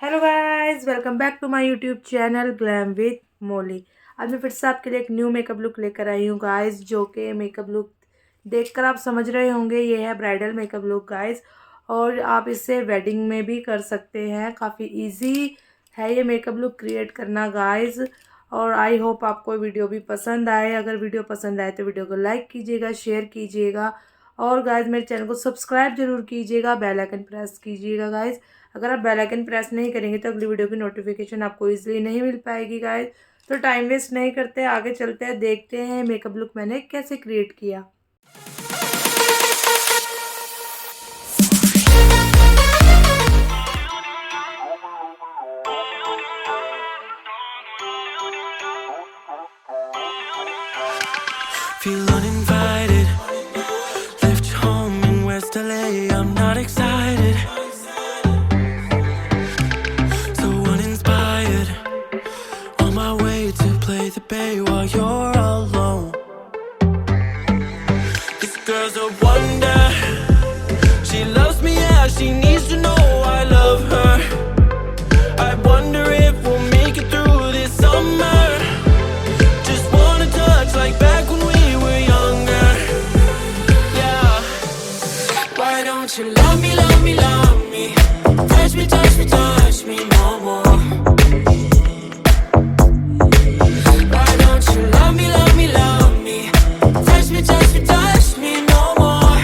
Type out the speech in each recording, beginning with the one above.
Hello guys, welcome back to my YouTube channel glam with Molly. आज मैं फिर से आपके लिए एक न्यू मेकअप लुक लेकर आई हूँ गाइस, जो कि मेकअप लुक देखकर आप समझ रहे होंगे ये है ब्राइडल मेकअप लुक गाइस। और आप इसे वेडिंग में भी कर सकते हैं। काफ़ी इजी है ये मेकअप लुक क्रिएट करना गाइस। और आई होप आपको वीडियो भी पसंद आए। अगर वीडियो पसंद आए तो वीडियो को लाइक कीजिएगा, शेयर कीजिएगा और गाइस मेरे चैनल को सब्सक्राइब जरूर कीजिएगा, बेल आइकन प्रेस कीजिएगा गाइस। अगर आप बेल आइकन प्रेस नहीं करेंगे तो अगली वीडियो की नोटिफिकेशन आपको इजीली नहीं मिल पाएगी गाइस। तो टाइम वेस्ट नहीं करते, आगे चलते हैं, देखते हैं मेकअप लुक मैंने कैसे क्रिएट किया। Feel uninvited, left home in West LA, I'm not excited, so uninspired, on my way to play the bay while you're alone. This girl's a wonder, she loves me, yeah, she needs to know I love her. I wonder if we'll make it through this summer, just wanna touch like back when we were younger. Yeah, why don't you love me, love me, love me, touch me, touch me, touch me no more. Why don't you love me, love me, love me, touch me, touch me, touch me no more.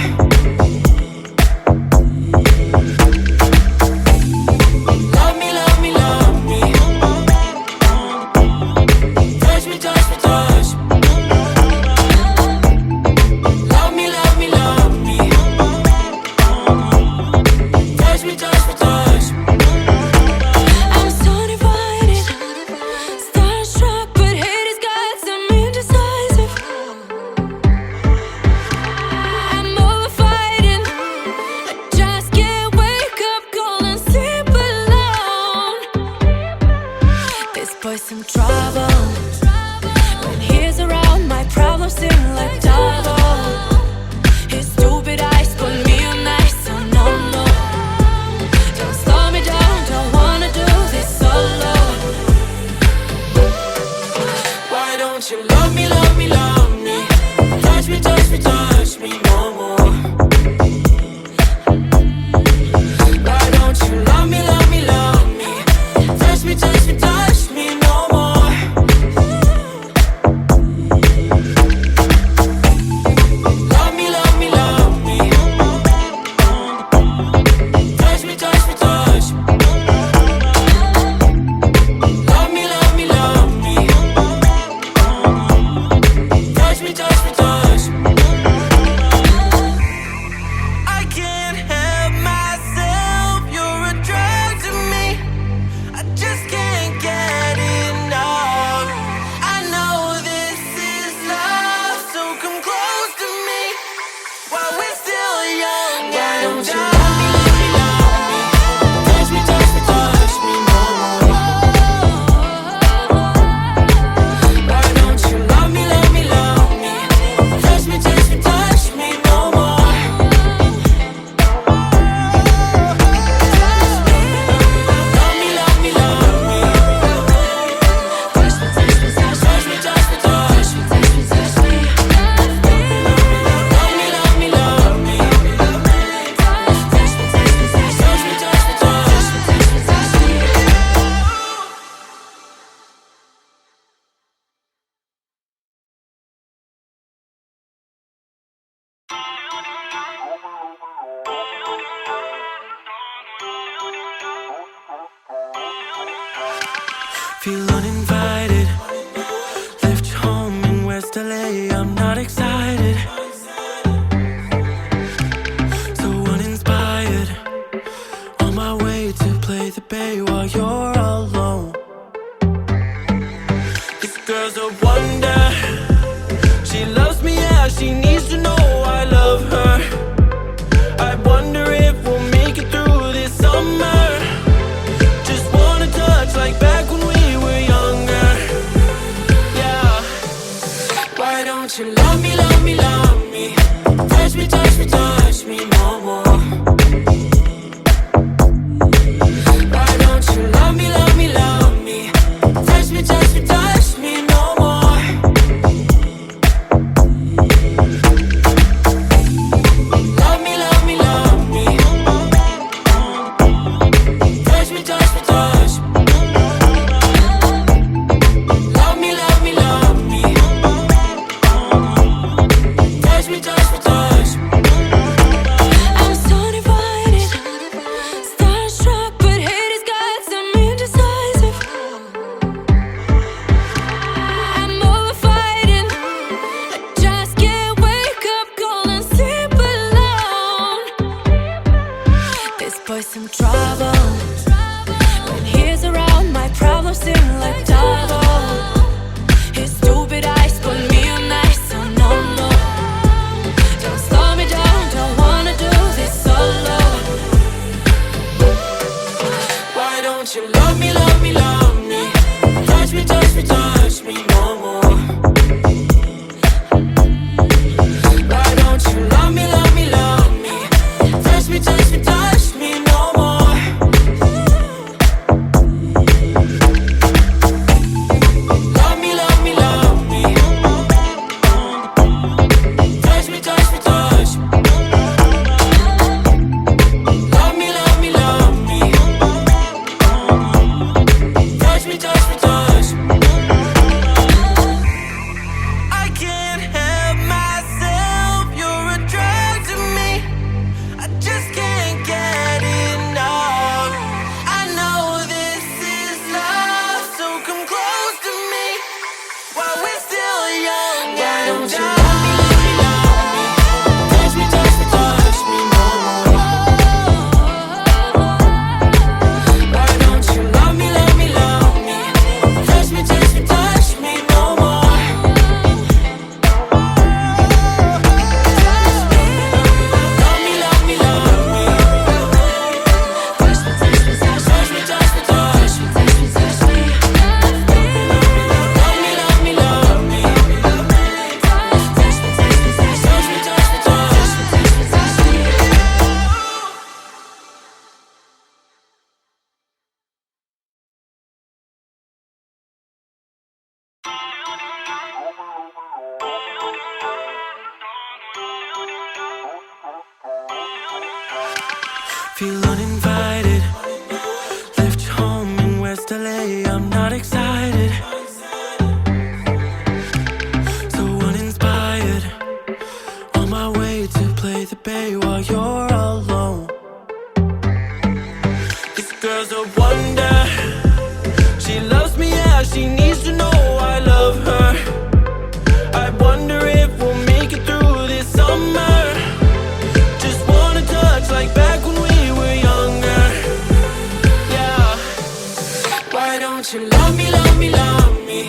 Love me, love me, love me, touch me, touch me, touch me. Love me, love me, love me, touch me, touch me, touch me. I'm so divided, starstruck, but hate has got some indecisive. I'm over fighting, I just can't wake up cold and sleep alone. This boy's some trouble, when he's around my problems seem like double. His stupid eyes put me on ice, so no, no, don't slow me down, don't wanna do this solo. Why don't you love me, love me, love me, touch me, touch me, touch me no more. Why don't you love me, love me, love me, touch me, touch me, touch me no more. Love me, love me, love me, touch me, touch me, touch me. Love me, love me, love me, touch me, touch me, touch me. I can't help myself, you're a drug to me, I just can't get enough. I know this is love, so come close to me while we're still young. Why don't you love me, love me, love me, touch me, touch me, touch me no more. Why don't you love me, love me, love me, touch me, touch me, touch me no more. Love me, love me, love me, touch me, touch me, touch me, touch me, touch me, touch me, touch me. Love me, love me, love me, touch me, touch me, touch me, touch me, touch me, touch me. Feel uninvited, left home in West LA, I'm not excited, so uninspired, on my way to play the bay while you're alone. This girl's a wonder, she loves me, yeah, she needs to know I love her. I wonder if we'll make it through this summer, just wanna touch like back when we were younger. Yeah, why don't you love me, love me, love me, touch me, touch me, touch me no more. Why don't you don't you love me, love me, love me? Touch me, touch me, touch me no more. Why don't you love me, love me, love me? Touch me, touch me, touch me no more. Love me, love me, love me. Touch me, touch me, touch me. Love me, love me, love me. Touch me, touch me, touch me. I can't help myself, you're a drug to me. I just can't get enough. I know this is love, so come close to me while we're still young. Why don't you love me, love me, love me? Touch me, touch me, touch me no more. Why don't you love me, love me, love me? Touch me, touch me, touch me no more. Love me, love me, love me. Touch me, touch me, touch me, touch me, touch me, touch me, touch me. Love me, love me, love me. Touch me, touch me, touch me, touch me, touch me, touch me, touch me, touch me. Feel uninvited. Left home in West LA. I'm not excited. So uninspired. On my way to play the bay while you're alone. This girl's a wonder. She loves me, yeah. She needs to know I love her. I wonder if we'll make it through this summer. Just wanna touch like back when we were younger. Yeah. Why don't you love me, love me, love me?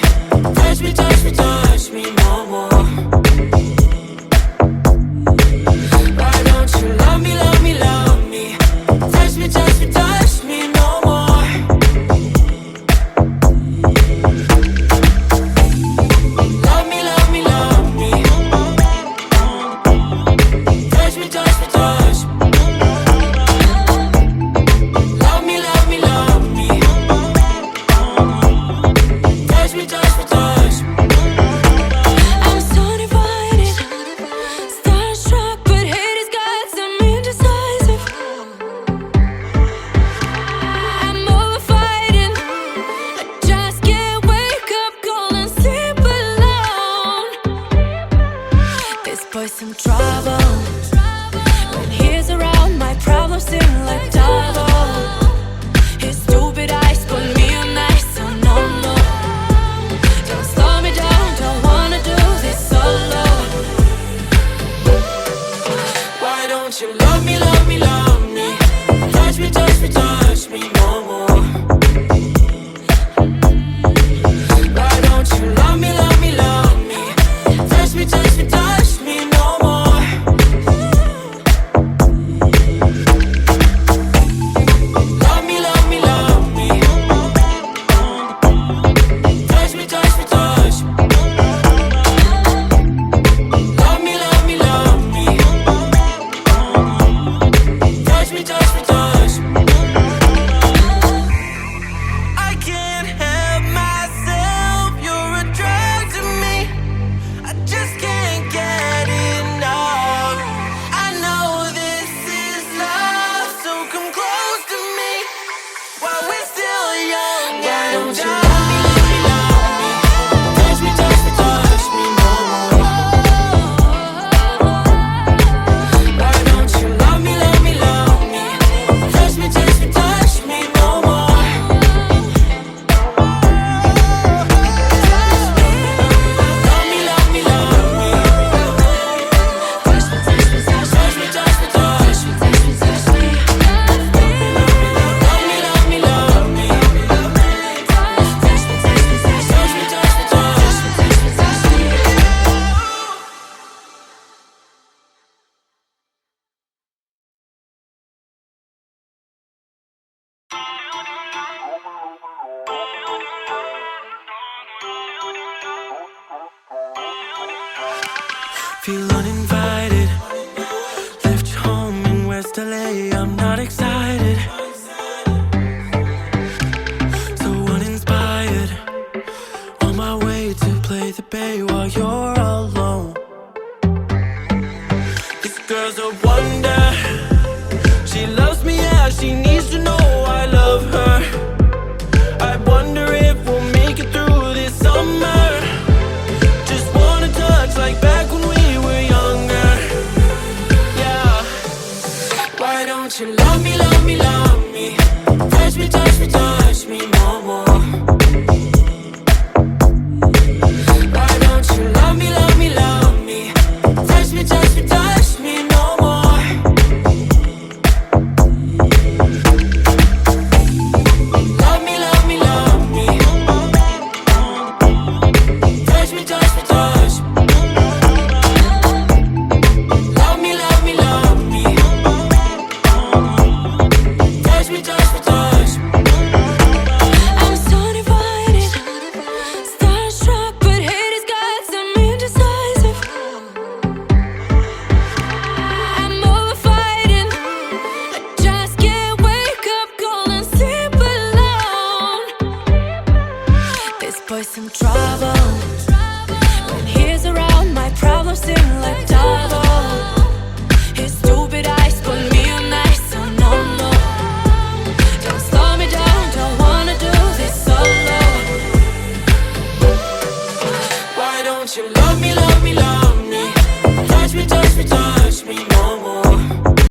Touch me, touch me, touch me no more. Why don't you love me, love me, love me? Touch me, touch me, touch me no more. Love me, love me, love me. Touch me, touch me, touch me. Love me, love me, love me. Touch me, touch me, touch me. Feel uninvited. Left home in West LA, I'm not excited. So uninspired. On my way to play the bay while you're alone. This girl's a wonder. She loves me, yeah, she needs to know I love her. I wonder if we'll make it through this summer. Just wanna touch like back when we were younger. Yeah. Why don't you love me, love me, love me? Touch me, touch me, touch me no more. Why don't you love me, love me, love me? Touch me, touch me, touch me no more. Love me, love me, love me. Touch me, touch me, touch me. Love me, love me, love me. Touch me, touch me.